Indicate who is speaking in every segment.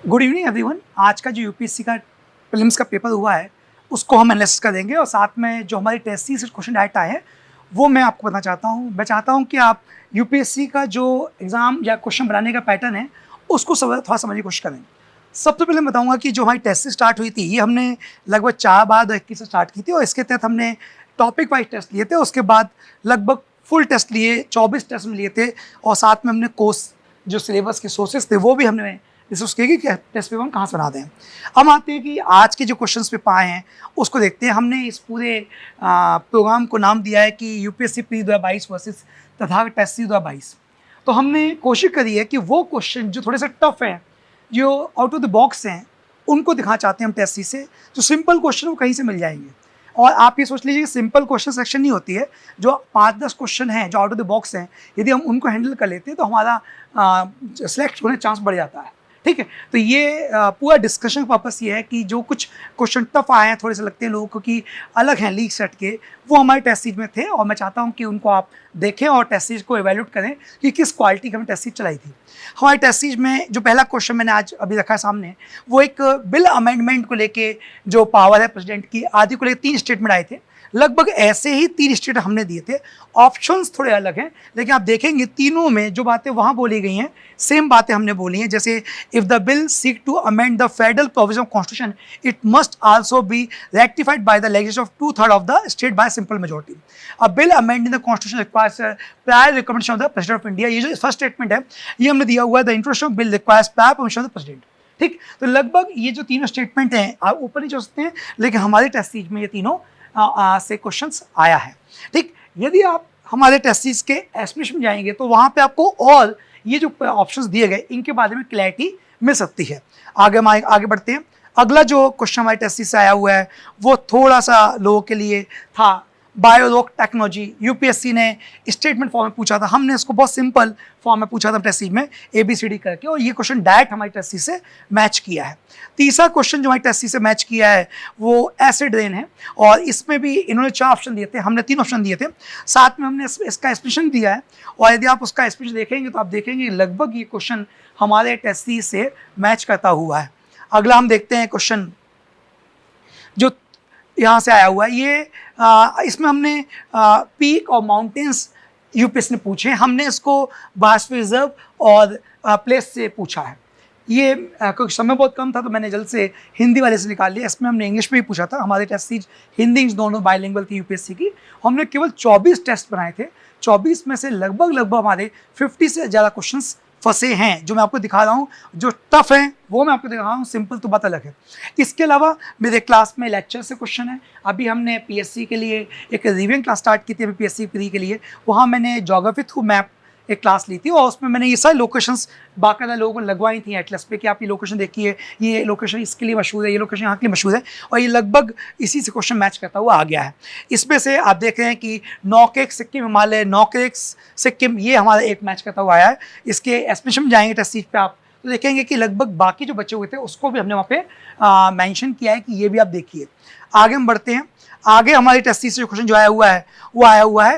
Speaker 1: Good evening everyone. आज का जो यूपीएससी का प्रीलिम्स का पेपर हुआ है उसको हम एनालिसिस करेंगे और साथ में जो हमारी टेस्ट सीरीज से क्वेश्चन डायरेक्ट आए हैं वो मैं आपको बताना चाहता हूँ। मैं चाहता हूँ कि आप यूपीएससी का जो एग्ज़ाम या क्वेश्चन बनाने का पैटर्न है उसको थोड़ा समझने की कोशिश करें। सबसे पहले मैं बताऊँगा कि जो हमारी टेस्ट सीरीज स्टार्ट हुई थी ये हमने लगभग 4/12/21 से स्टार्ट की थी और इसके तहत हमने टॉपिक वाइज टेस्ट लिए थे। उसके बाद लगभग फुल टेस्ट लिए, 24 टेस्ट में लिए थे और साथ में हमने कोर्स जो सिलेबस के सोर्सेज थे वो भी हमने डिस्कस किए कि टेस्ट पेपर हम कहाँ से बनाते हैं। हम आते हैं कि आज के जो क्वेश्चंस पेपर आए हैं उसको देखते हैं। हमने इस पूरे प्रोग्राम को नाम दिया है कि UPSC pre 2022 versus Tathagat test series 2022। तो हमने कोशिश करी है कि वो क्वेश्चन जो थोड़े से टफ हैं, जो आउट ऑफ द बॉक्स हैं, उनको दिखाना चाहते हैं हम टेस्ट सीरीज से। जो सिंपल क्वेश्चन वो कहीं से मिल जाएंगे और आप ये सोच लीजिए कि सिंपल क्वेश्चन सेक्शन नहीं होती है। जो 5-10 क्वेश्चन हैं जो आउट ऑफ द बॉक्स हैं, यदि हम उनको हैंडल कर लेते हैं तो हमारा सेलेक्ट होने चांस बढ़ जाता है। ठीक है, तो ये पूरा डिस्कशन का पर्पस ये है कि जो कुछ क्वेश्चन टफ आए हैं, थोड़े से लगते हैं लोगों को कि अलग हैं लीग सेट के, वो हमारे टेस्ट सीरीज में थे और मैं चाहता हूँ कि उनको आप देखें और टेस्ट सीरीज को एवेल्यूट करें कि किस क्वालिटी की हमने टेस्ट सीरीज चलाई थी। हमारी टेस्ट सीरीज में जो पहला क्वेश्चन मैंने आज अभी रखा है सामने, वो एक बिल अमेंडमेंट को लेके जो पावर है प्रेसिडेंट की, आदि को लेकर 3 स्टेटमेंट आए थे। लगभग ऐसे ही 3 स्टेट हमने दिए थे। ऑप्शंस थोड़े अलग हैं लेकिन आप देखेंगे तीनों में जो बातें वहाँ बोली गई हैं सेम बातें हमने बोली हैं। जैसे if the bill seek to amend the federal provision of constitution it must also be rectified by the legislation of 2/3 of the state by simple majority. A bill amending the constitution requires prior recommendation of the president of India. ये जो first statement है ये हमने दिया हुआ है, the introduction of bill requires prior permission of the president. ठीक, तो लगभग ये जो तीनों स्टेटमेंट हैं आप ऊपर नहीं जा सकते हैं, लेकिन हमारी टेस्ट सीरीज में ये तीनों से क्वेश्चंस आया है। ठीक, यदि आप हमारे टेस्ट सीरीज के एक्सप्लेनेशन में जाएंगे तो वहाँ पे आपको और ये जो ऑप्शंस दिए गए इनके बारे में क्लैरिटी मिल सकती है। आगे हम आगे बढ़ते हैं। अगला जो क्वेश्चन हमारे टेस्ट सीरीज से आया हुआ है वो थोड़ा सा लोगों के लिए था, बायोरोक टेक्नोलॉजी। यूपीएससी ने स्टेटमेंट फॉर्म में पूछा था, हमने इसको बहुत सिंपल फॉर्म में पूछा था टेस्ट सीरीज में ABCD करके, और ये क्वेश्चन डायरेक्ट हमारी टेस्ट सीरीज से मैच किया है। तीसरा क्वेश्चन जो हमारी टेस्ट सीरीज से मैच किया है वो एसिड रेन है और इसमें भी इन्होंने 4 ऑप्शन दिए थे, हमने 3 ऑप्शन दिए थे। साथ में हमने इसका एक्सप्लेनेशन दिया है और यदि आप उसका एक्सप्लेनेशन देखेंगे तो आप देखेंगे लगभग ये क्वेश्चन हमारे टेस्ट सीरीज से मैच करता हुआ है। अगला हम देखते हैं क्वेश्चन जो यहाँ से आया हुआ है। ये इसमें हमने पीक और माउंटेन्स यूपीएससी ने पूछे, हमने इसको बायोस्फीयर रिजर्व और प्लेस से पूछा है। ये क्योंकि समय बहुत कम था तो मैंने जल्द से हिंदी वाले से निकाल लिया। इसमें हमने इंग्लिश में भी पूछा था, हमारी टेस्ट सीरीज हिंदी इंग्लिश दोनों बाइलिंगुअल थी यूपीएससी की। हमने केवल 24 टेस्ट बनाए थे, 24 में से लगभग हमारे 50 से ज़्यादा क्वेश्चंस फंसे हैं जो मैं आपको दिखा रहा हूँ। जो टफ हैं वो मैं आपको दिखा रहा हूँ, सिंपल तो बात अलग है। इसके अलावा मेरे क्लास में लेक्चर से क्वेश्चन है। अभी हमने पीएससी के लिए एक रिविजन क्लास स्टार्ट की थी, अभी पीएससी प्री के लिए, वहाँ मैंने ज्योग्राफी थ्रू मैप एक क्लास ली थी और उसमें मैंने ये सारी लोकेशंस बाकायदा लोगों को लगवाई थी एटलस पे कि आप ये लोकेशन देखिए, ये लोकेशन इसके लिए मशहूर है, ये लोकेशन यहाँ के लिए मशहूर है, और ये लगभग इसी से क्वेश्चन मैच करता हुआ आ गया है। इसमें से आप देख रहे हैं कि नौकेक सिक्किम हिमालय, नौकेक सिक्किम, ये हमारा एक मैच करता हुआ आया है। इसके एक्सप्लेनेशन में जाएंगे टेस्ट सीरीज पे आप तो देखेंगे कि लगभग बाकी जो बचे हुए थे उसको भी हमने वहाँ पे मेंशन किया है कि ये भी आप देखिए। आगे हम बढ़ते हैं। आगे हमारी टेस्ट सीरीज से जो क्वेश्चन जो आया हुआ है वो आया हुआ है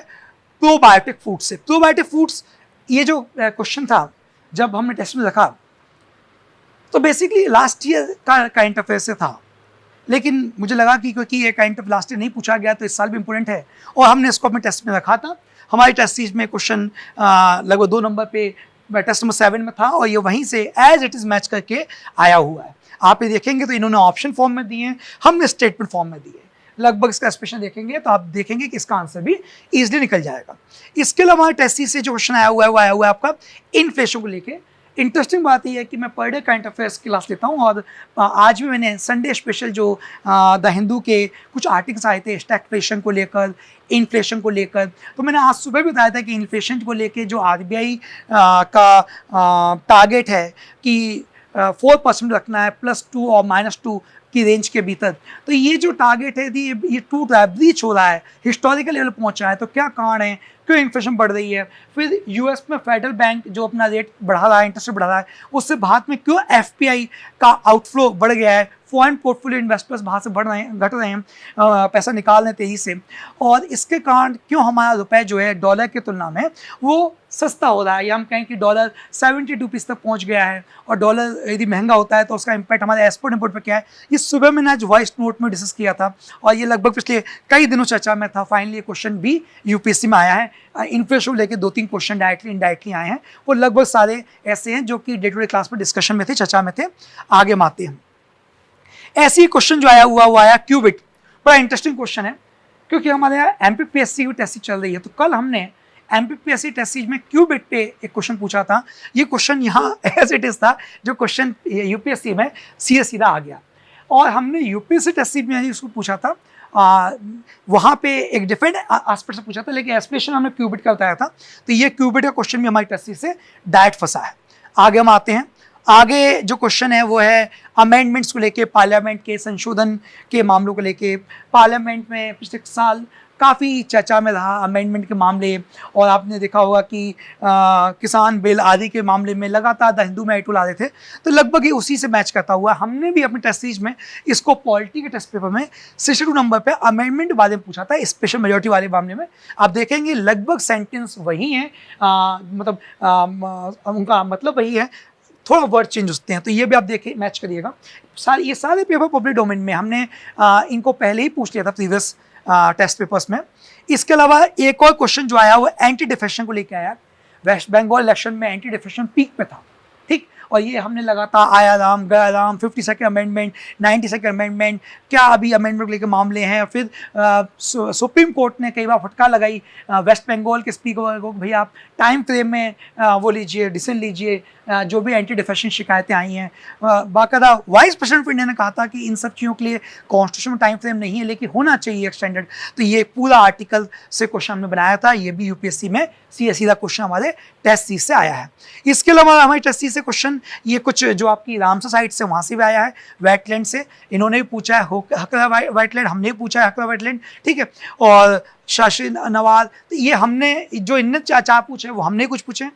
Speaker 1: प्रोबायोटिक फूड से। प्रोबायोटिक फूड्स ये जो क्वेश्चन था जब हमने टेस्ट में रखा तो बेसिकली लास्ट ईयर का काइंड ऑफ से था, लेकिन मुझे लगा कि क्योंकि ये काइंड ऑफ लास्ट ईयर नहीं पूछा गया तो इस साल भी इंपॉर्टेंट है और हमने इसको अपने टेस्ट में रखा था। हमारी टेस्ट सीरीज में क्वेश्चन लगभग 2 नंबर पे टेस्ट नंबर 7 में था और ये वहीं से एज इट इज़ मैच करके आया हुआ है। आप ये देखेंगे तो इन्होंने ऑप्शन फॉर्म में दिए हैं, हमने स्टेटमेंट फॉर्म में दिए। लगभग इसका एक्सप्रेशन देखेंगे तो आप देखेंगे कि इसका आंसर भी ईजिली निकल जाएगा। इसके अलावा टेस्ट सीरीज से जो क्वेश्चन आया हुआ है वो आया हुआ है आपका इन्फ्लेशन को लेके। इंटरेस्टिंग बात यह है कि मैं पर डे करंट अफेयर्स की क्लास लेता हूँ और आज भी मैंने संडे स्पेशल जो द हिंदू के कुछ आर्टिकल्स आए थे स्टैगफ्लेशन को लेकर, इन्फ्लेशन को लेकर, तो मैंने आज सुबह भी बताया था कि इन्फ्लेशन को लेकर जो RBI का टारगेट है कि 4% रखना है, +2 और -2 की रेंज के भीतर। तो ये जो टारगेट है ये टूट रहा है, ब्रीच हो रहा है, हिस्टोरिकल लेवल पहुंच रहा है। तो क्या कारण है, क्यों इन्फ्लेशन बढ़ रही है, फिर यूएस में फेडरल बैंक जो अपना रेट बढ़ा रहा है, इंटरेस्ट बढ़ा रहा है, उससे भारत में क्यों एफपीआई का आउटफ्लो बढ़ गया है, फॉरेन पोर्टफोलियो इन्वेस्टर्स बाहर से बढ़ रहे हैं, घट रहे हैं, पैसा निकाल रहे हैं तेजी से, और इसके कारण क्यों हमारा रुपए जो है डॉलर की तुलना में वो सस्ता हो रहा है, या हम कहें कि डॉलर 70 रुपीज़ तक पहुंच गया है, और डॉलर यदि महंगा होता है तो उसका इम्पैक्ट हमारे एक्सपोर्ट इंपोर्ट पर क्या है। ये सुबह मैंने आज वॉइस नोट में डिस्कस किया था और ये लगभग पिछले कई दिनों चर्चा में था। फाइनली ये क्वेश्चन भी यूपीएससी में आया है। इन्फ्लेशन लेके 2-3 क्वेश्चन डायरेक्टली इनडायरेक्टली आए हैं, वो लगभग सारे ऐसे हैं जो कि डे टू डे क्लास में डिस्कशन में थे, चर्चा में थे। आगे हम आते हैं, ऐसे ही क्वेश्चन जो आया हुआ वो आया क्यूबिट। बड़ा इंटरेस्टिंग क्वेश्चन है क्योंकि हमारे यहाँ एमपीपीएससी की टेस्ट चल रही है, तो कल हमने एमपीपीएससी टेस्ट सीरीज में क्यूबिट पे एक क्वेश्चन पूछा था। ये क्वेश्चन यहाँ एज इट इज था जो क्वेश्चन यूपीएससी में सीधा आ गया, और हमने यूपीएससी टेस्ट सीरीज में इसको पूछा था, वहाँ पे एक डिफरेंट एस्पेक्ट से पूछा था, लेकिन एस्पेक्ट हमने क्यूबिट का बताया था। तो ये क्यूबिट का क्वेश्चन भी हमारी टेस्ट सीरीज से डायरेक्ट फंसा है। आगे हम आते हैं, आगे जो क्वेश्चन है वो है अमेंडमेंट्स को लेके, पार्लियामेंट के संशोधन के मामलों को लेके। पार्लियामेंट में पिछले साल काफ़ी चर्चा में रहा अमेंडमेंट के मामले, और आपने देखा होगा कि किसान बिल आदि के मामले में लगातार द हिंदू में एटूल आ रहे थे, तो लगभग ये उसी से मैच करता हुआ हमने भी अपनी टेस्ट सीरीज में इसको पॉलिटी के टेस्ट पेपर में 62 नंबर पे अमेंडमेंट बारे में पूछा था, स्पेशल मेजोरिटी वाले मामले में। आप देखेंगे लगभग सेंटेंस वही है, मतलब उनका मतलब वही है, थोड़ा वर्ड चेंज होते हैं, तो ये भी आप देखिए मैच करिएगा। ये सारे पेपर पब्लिक डोमेन में हमने इनको पहले ही पूछ लिया था प्रीवियस टेस्ट पेपर्स में। इसके अलावा एक और क्वेश्चन जो आया वो एंटी डिफेक्शन को लेकर आया। वेस्ट बंगाल इलेक्शन में एंटी डिफेक्शन पीक पे था, ठीक, और ये हमने लगातार आया राम गया Ram, 52nd amendment, 92nd amendment, क्या अभी अमेंडमेंट को लेकर मामले हैं। फिर सुप्रीम कोर्ट ने कई बार फटकार लगाई वेस्ट बंगाल के स्पीकर को, भैया आप टाइम फ्रेम में वो लीजिए, डिसीजन लीजिए, जो भी एंटी डिफेक्शन शिकायतें आई हैं। बाकायदा वाइस प्रेसिडेंट ऑफ इंडिया ने कहा था कि इन सब चीज़ों के लिए कॉन्स्टिट्यूशन में टाइम फ्रेम नहीं है, लेकिन होना चाहिए एक्सटेंडेड। तो ये पूरा आर्टिकल से क्वेश्चन हमने बनाया था, ये भी यूपीएससी में सीधा क्वेश्चन हमारे टेस्ट सीरीज से आया है। इसके अलावा हमारी टेस्ट सीरीज से क्वेश्चन ये कुछ जो आपकी रामसर साइड से वहाँ से भी आया है, वेटलैंड से इन्होंने भी पूछा है, हकला वेटलैंड हमने भी पूछा है, हकला वेटलैंड, ठीक है, और शाशी नवाल, तो ये हमने जो इनने चार पूछे वो हमने कुछ पूछे।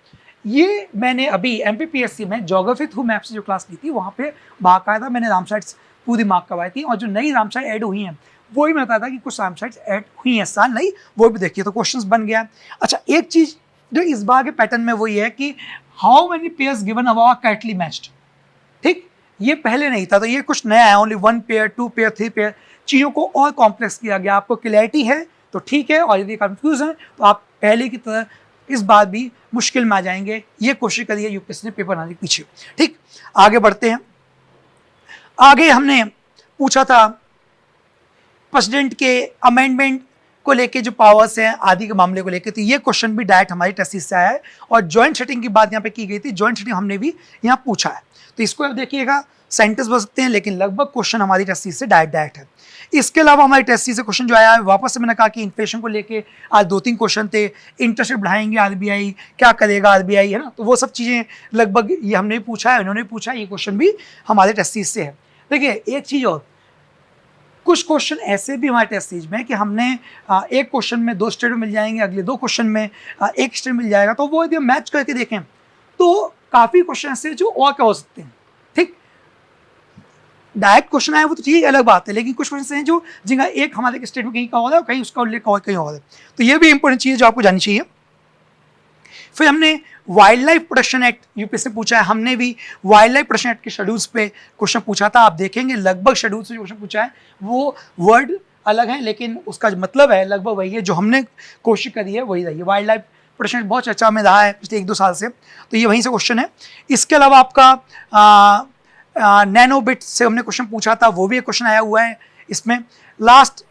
Speaker 1: ये मैंने अभी एमपीपीएससी में ज्योग्राफी थ्रू मैप से जो क्लास ली थी वहाँ पे बाकायदा मैंने रामसाइट्स पूरी मार्क करवाई थी, और जो नई रामसाइट ऐड हुई हैं वो ही मैं बताया था कि कुछ रामसाइट्स ऐड हुई हैं इस साल नई, वो भी देखिए, तो क्वेश्चंस बन गया। अच्छा, एक चीज़ जो इस बार के पैटर्न में वो ये है कि how many pairs given about correctly matched, ठीक, ये पहले नहीं था, तो ये कुछ नया है। ओनली 1 पेयर, 2 पेयर, 3 पेयर, चीज़ों को और कॉम्प्लेक्स किया गया। आपको क्लैरिटी है तो ठीक है, और यदि कंफ्यूज है तो आप पहले की तरह इस बार भी मुश्किल में आ जाएंगे। ये कोशिश करिए यूपीएससी ने पेपर बनाने के पीछे, ठीक। आगे बढ़ते हैं, आगे हमने पूछा था प्रेसिडेंट के अमेंडमेंट को लेके जो पावर्स हैं आदि के मामले को लेके, तो ये क्वेश्चन भी डायरेक्ट हमारी टेस्ट से आया है, और जॉइंट सेटिंग की बात यहाँ पे की गई थी, जॉइंट सेटिंग हमने भी यहाँ पूछा है। तो इसको आप देखिएगा, सेंटेंस बन सकते हैं, लेकिन लगभग क्वेश्चन हमारी टेस्ट से डायरेक्ट है। इसके अलावा हमारी टेस्ट से क्वेश्चन जो आया है, वापस से मैंने कहा कि इन्फ्लेशन को लेके आज 2-3 क्वेश्चन थे, इंटरेस्ट रेट बढ़ाएंगे आरबीआई, क्या करेगा आरबीआई, है ना, तो वो सब चीज़ें लगभग ये हमने पूछा है, उन्होंने पूछा, ये क्वेश्चन भी हमारे टेस्ट से है। देखिए एक चीज़ और, कुछ क्वेश्चन ऐसे भी हमारे टेस्ट सीरीज में कि हमने एक क्वेश्चन में 2 स्टेट मिल जाएंगे, अगले 2 क्वेश्चन में 1 स्टेट मिल जाएगा, तो वो यदि हम मैच करके देखें तो काफ़ी क्वेश्चन ऐसे जो और क्या हो सकते हैं, ठीक। डायरेक्ट क्वेश्चन आया वो तो ठीक अलग बात है, लेकिन कुछ क्वेश्चन हैं जो जिनका एक हमारे स्टेट में कहीं का और है, कहीं उसका उल्लेख और कहीं और है, तो ये भी इंपॉर्टेंट चीज़ है जो आपको जाननी चाहिए। फिर हमने wild life protection act UPSC से पूछा है, हमने भी वाइल्ड लाइफ प्रोटेक्शन एक्ट के शेड्यूल्स पे क्वेश्चन पूछा था। आप देखेंगे लगभग शेड्यूल से जो क्वेश्चन पूछा है वो वर्ड अलग है, लेकिन उसका जो मतलब है लगभग वही है, जो हमने कोशिश करी है वही रही है। वाइल्ड लाइफ प्रोटेक्शन बहुत चर्चा में रहा है पिछले 1-2 साल से, तो ये वहीं से क्वेश्चन है। इसके अलावा आपका नैनो बिट से हमने क्वेश्चन पूछा था, वो भी एक क्वेश्चन आया हुआ है इसमें, लास्ट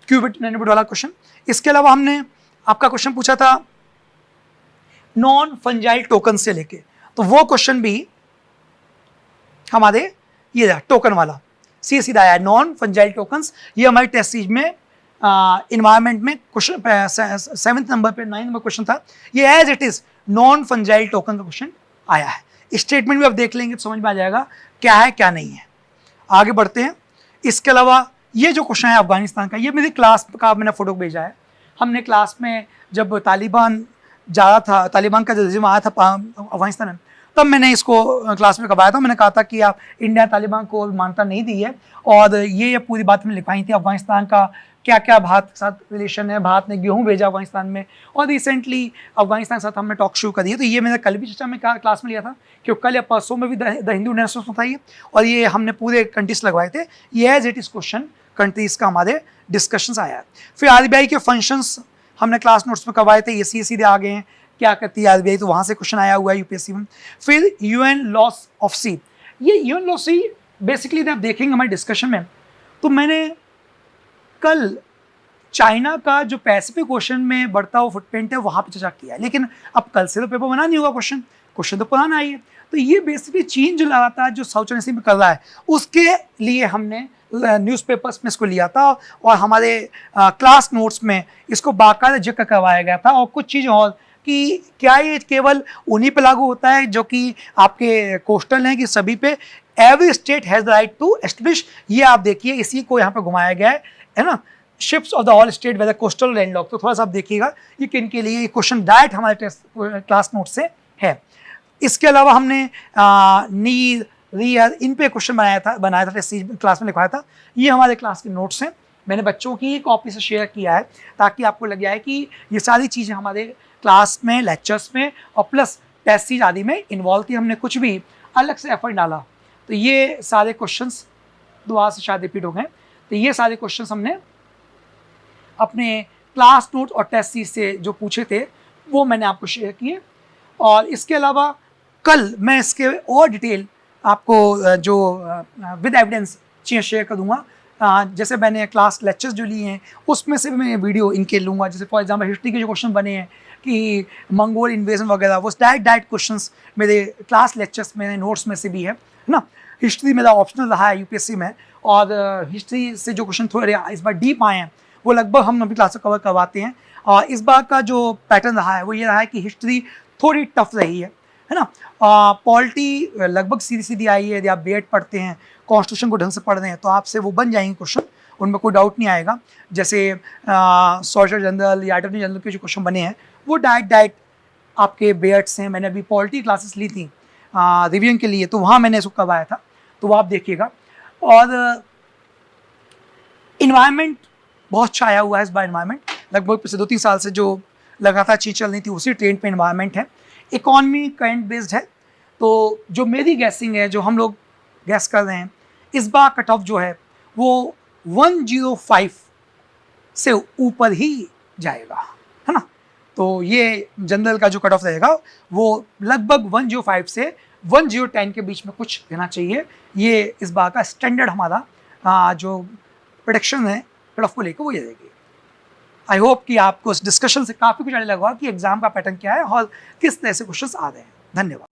Speaker 1: क्यूबिट नैनो बिट वाला क्वेश्चन। इसके अलावा हमने आपका क्वेश्चन पूछा था नॉन फंजाइल टोकन से लेके, तो वो क्वेश्चन भी हमारे ये टोकन वाला सीधा आया है, नॉन फंजाइल टोकन्स। ये हमारी टेस्ट सीरीज में इन्वायरमेंट में क्वेश्चन 7th नंबर पे 9th नंबर क्वेश्चन था, ये as it is non fungible token का क्वेश्चन आया है। स्टेटमेंट भी आप देख लेंगे तो समझ में आ जाएगा क्या है क्या नहीं है। आगे बढ़ते हैं। इसके अलावा ये जो क्वेश्चन है अफगानिस्तान का, ये मेरी क्लास का मैंने फोटो भेजा है, हमने क्लास में जब तालिबान जा रहा था, तालिबान का जो रिज्यूम आया था अफगानिस्तान में, तब मैंने इसको क्लास में करवाया था। मैंने कहा था कि आप इंडिया तालिबान को मान्यता नहीं दी है, और ये पूरी बात मैंने लिखवाई थी। अफगानिस्तान का क्या क्या भारत के साथ रिलेशन है, भारत ने गेहूँ भेजा अफगानिस्तान में, और रिसेंटली अफगानिस्तान के साथ हमने टॉक शुरू कर दिया। तो ये मैंने कल भी चर्चा में क्लास में लिया था, क्योंकि कल या परसों में भी द हिंदू नेशनल था ये, और ये हमने पूरे कंट्रीज लगवाए थे। ये as it is question countries का हमारे डिस्कशंस आया है। फिर आरबीआई के फंक्शंस हमने क्लास नोट्स में करवाए थे, ये सीधे आ गए हैं, क्या करती है आरबीआई, तो वहाँ से क्वेश्चन आया हुआ है यूपीएससी में। फिर यूएन लॉस ऑफ सी, ये यूएन लॉस सी बेसिकली आप देखेंगे हमारे डिस्कशन में, तो मैंने कल चाइना का जो पैसिफिक ओशन में बढ़ता हुआ फुटप्रिंट है वहाँ पे चर्चा किया है, लेकिन अब कल से तो पेपर बना नहीं होगा, क्वेश्चन तो पुराना ही है। तो ये बेसिकली चीन जो लगातार जो साउथ चाइना सी में कर रहा है, उसके लिए हमने न्यूज़पेपर्स में इसको लिया था, और हमारे क्लास नोट्स में इसको बाकायदा जिक्र करवाया गया था। और कुछ चीज़ें और कि क्या ये केवल उन्हीं पे लागू होता है जो कि आपके कोस्टल हैं, कि सभी पे every state has the right to establish, ये आप देखिए इसी को यहाँ पे घुमाया गया है ना, ships of the all state whether coastal landlocked. तो थोड़ा सा आप देखिएगा ये किन के लिए, ये क्वेश्चन डायरेक्ट हमारे टेस्ट क्लास नोट से है। इसके अलावा हमने नीर रियर इन पे क्वेश्चन बनाया था टेस्ट क्लास में लिखवाया था। ये हमारे क्लास के नोट्स हैं, मैंने बच्चों की कॉपी से शेयर किया है, ताकि आपको लग जाए कि ये सारी चीज़ें हमारे क्लास में, लेक्चर्स में और प्लस टेस्ट सीरीज आदि में इन्वॉल्व थी। हमने कुछ भी अलग से एफर्ट डाला। तो ये सारे क्वेश्चंस दोबारा से शायद रिपीट हो गए। तो ये सारे क्वेश्चंस हमने अपने क्लास नोट और टेस्ट सीरीज से जो पूछे थे वो मैंने आपको शेयर किए। और इसके अलावा कल मैं इसके और डिटेल आपको जो विद एविडेंस चीज़ें शेयर कर दूँगा। जैसे मैंने क्लास लेक्चर्स जो लिए हैं उसमें से भी मैं वीडियो इनके लूँगा। जैसे फॉर एग्जांपल हिस्ट्री के जो क्वेश्चन बने हैं कि मंगोल इन्वेजन वगैरह, वो डायरेक्ट क्वेश्चंस मेरे क्लास लेक्चर्स में, नोट्स में से भी है ना। हिस्ट्री मेरा ऑप्शनल रहा है यूपीएससी में, और हिस्ट्री से जो क्वेश्चन थोड़े इस बार डीप आए हैं वो लगभग हम अपनी क्लास में कवर करवाते हैं। और इस बार का जो पैटर्न रहा है वो ये रहा है कि हिस्ट्री थोड़ी टफ रही है ना। पॉलिटी लगभग सीधी सीधी आई है। यदि आप बीएड पढ़ते हैं, कॉन्स्टिट्यूशन को ढंग से पढ़ रहे हैं, तो आपसे वो बन जाएंगे क्वेश्चन, उनमें कोई डाउट नहीं आएगा। जैसे सॉलिसिटर जनरल या अटॉर्नी जनरल के जो क्वेश्चन बने हैं वो डायरेक्ट आपके बीएड से हैं। मैंने अभी पॉलिटी क्लासेस ली थी रिवीजन के लिए, तो वहाँ मैंने इसको करवाया था, तो वो आप देखिएगा। और इन्वायरमेंट बहुत अच्छा आया हुआ है इस बार। इन्वायरमेंट लगभग पिछले 2-3 साल से जो लगातार चीज़ चल रही थी उसी ट्रेंड पे इन्वायरमेंट है। इकॉनमी करंट बेस्ड है, तो जो मेरी गैसिंग है, जो हम लोग गैस कर रहे हैं, इस बार कट ऑफ जो है वो 105 से ऊपर ही जाएगा, है ना। तो ये जनरल का जो कट ऑफ रहेगा वो लगभग 105 से 1010 के बीच में कुछ देना चाहिए। ये इस बार का स्टैंडर्ड हमारा जो प्रेडिक्शन है कट ऑफ को लेकर वो ये रहेगी। आई होप कि आपको इस डिस्कशन से काफ़ी कुछ आने लगा कि एग्जाम का पैटर्न क्या है और किस तरह से क्वेश्चंस आ रहे हैं। धन्यवाद।